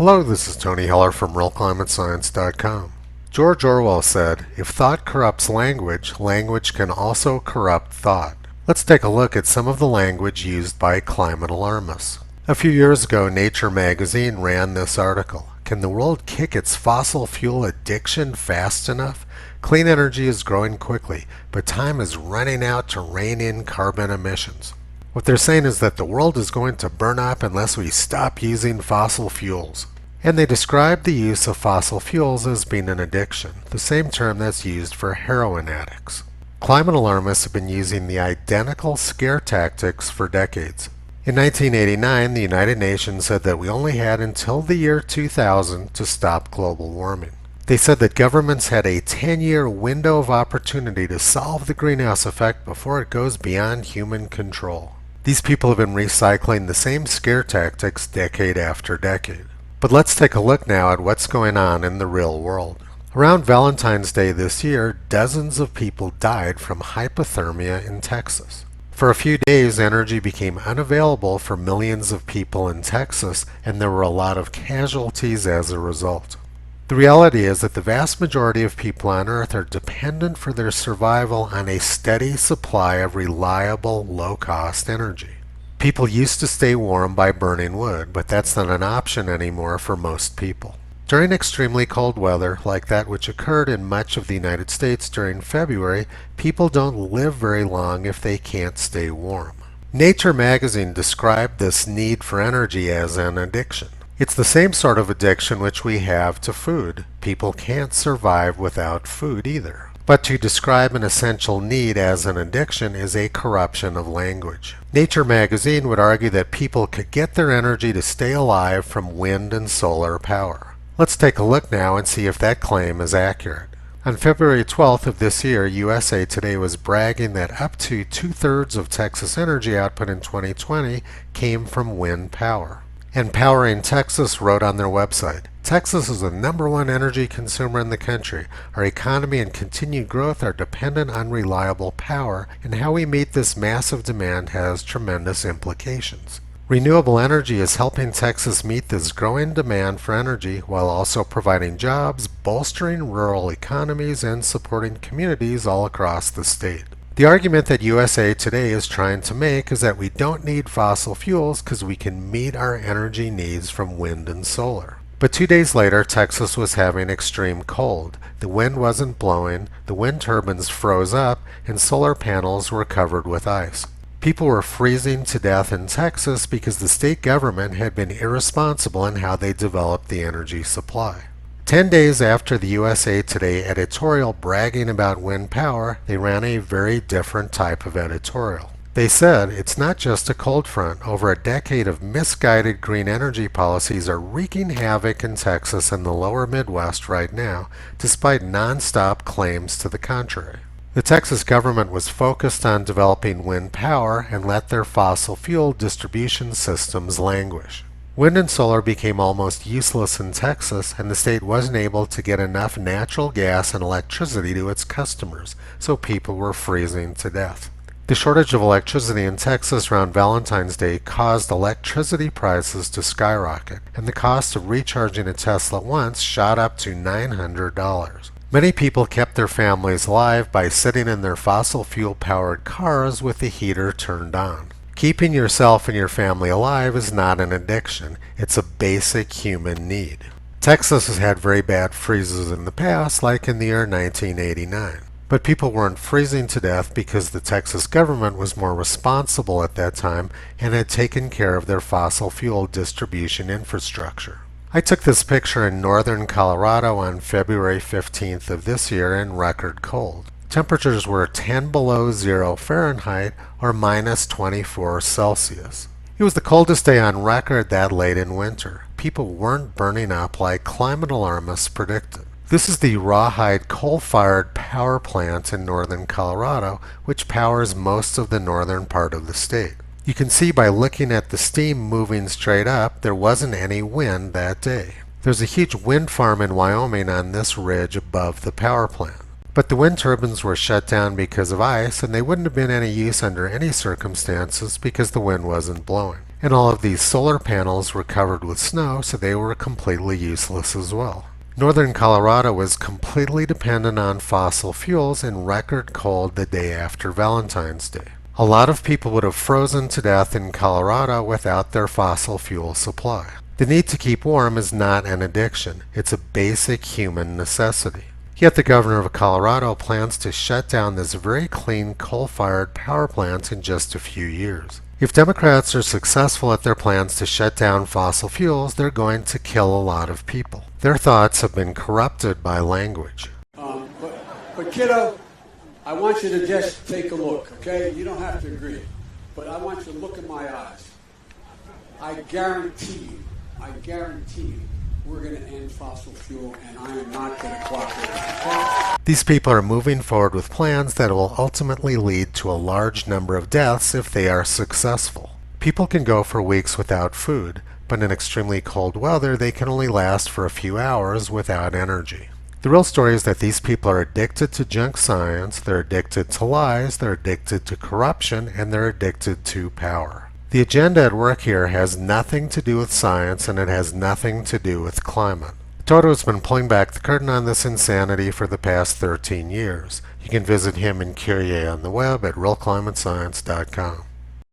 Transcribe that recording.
Hello, this is Tony Heller from RealClimateScience.com. George Orwell said, "If thought corrupts language, language can also corrupt thought." Let's take a look at some of the language used by climate alarmists. A few years ago, Nature magazine ran this article. Can the world kick its fossil fuel addiction fast enough? Clean energy is growing quickly, but time is running out to rein in carbon emissions. What they're saying is that the world is going to burn up unless we stop using fossil fuels. And they describe the use of fossil fuels as being an addiction, the same term that's used for heroin addicts. Climate alarmists have been using the identical scare tactics for decades. In 1989, the United Nations said that we only had until the year 2000 to stop global warming. They said that governments had a 10-year window of opportunity to solve the greenhouse effect before it goes beyond human control. These people have been recycling the same scare tactics decade after decade. But let's take a look now at what's going on in the real world. Around Valentine's Day this year, dozens of people died from hypothermia in Texas. For a few days, energy became unavailable for millions of people in Texas, and there were a lot of casualties as a result. The reality is that the vast majority of people on Earth are dependent for their survival on a steady supply of reliable, low-cost energy. People used to stay warm by burning wood, but that's not an option anymore for most people. During extremely cold weather, like that which occurred in much of the United States during February, people don't live very long if they can't stay warm. Nature magazine described this need for energy as an addiction. It's the same sort of addiction which we have to food. People can't survive without food either. But to describe an essential need as an addiction is a corruption of language. Nature magazine would argue that people could get their energy to stay alive from wind and solar power. Let's take a look now and see if that claim is accurate. On February 12th of this year, USA Today was bragging that up to 2/3 of Texas energy output in 2020 came from wind power. And Powering Texas wrote on their website, "Texas is the #1 energy consumer in the country. Our economy and continued growth are dependent on reliable power, and how we meet this massive demand has tremendous implications. Renewable energy is helping Texas meet this growing demand for energy while also providing jobs, bolstering rural economies, and supporting communities all across the state." The argument that USA Today is trying to make is that we don't need fossil fuels because we can meet our energy needs from wind and solar. But 2 days later, Texas was having extreme cold. The wind wasn't blowing, the wind turbines froze up, and solar panels were covered with ice. People were freezing to death in Texas because the state government had been irresponsible in how they developed the energy supply. 10 days after the USA Today editorial bragging about wind power, they ran a very different type of editorial. They said, "It's not just a cold front. Over a decade of misguided green energy policies are wreaking havoc in Texas and the lower Midwest right now, despite nonstop claims to the contrary." The Texas government was focused on developing wind power and let their fossil fuel distribution systems languish. Wind and solar became almost useless in Texas, and the state wasn't able to get enough natural gas and electricity to its customers, so people were freezing to death. The shortage of electricity in Texas around Valentine's Day caused electricity prices to skyrocket, and the cost of recharging a Tesla once shot up to $900. Many people kept their families alive by sitting in their fossil fuel-powered cars with the heater turned on. Keeping yourself and your family alive is not an addiction. It's a basic human need. Texas has had very bad freezes in the past, like in the year 1989. But people weren't freezing to death because the Texas government was more responsible at that time and had taken care of their fossil fuel distribution infrastructure. I took this picture in northern Colorado on February 15th of this year in record cold. Temperatures were 10 below 0 Fahrenheit or minus 24 Celsius. It was the coldest day on record that late in winter. People weren't burning up like climate alarmists predicted. This is the Rawhide coal-fired power plant in northern Colorado, which powers most of the northern part of the state. You can see by looking at the steam moving straight up, there wasn't any wind that day. There's a huge wind farm in Wyoming on this ridge above the power plant. But the wind turbines were shut down because of ice, and they wouldn't have been any use under any circumstances because the wind wasn't blowing. And all of these solar panels were covered with snow, so they were completely useless as well. Northern Colorado was completely dependent on fossil fuels and record cold the day after Valentine's Day. A lot of people would have frozen to death in Colorado without their fossil fuel supply. The need to keep warm is not an addiction. It's a basic human necessity. Yet the governor of Colorado plans to shut down this very clean coal-fired power plant in just a few years. If Democrats are successful at their plans to shut down fossil fuels, they're going to kill a lot of people. Their thoughts have been corrupted by language. But kiddo, I want you to just take a look, okay? You don't have to agree. But I want you to look in my eyes. I guarantee you, we're going to end fossil fuel, and I am not going to cooperate. Okay? These people are moving forward with plans that will ultimately lead to a large number of deaths if they are successful. People can go for weeks without food, but in extremely cold weather they can only last for a few hours without energy. The real story is that these people are addicted to junk science, they're addicted to lies, they're addicted to corruption, and they're addicted to power. The agenda at work here has nothing to do with science, and it has nothing to do with climate. Toto has been pulling back the curtain on this insanity for the past 13 years. You can visit him and Kyrie on the web at realclimatescience.com.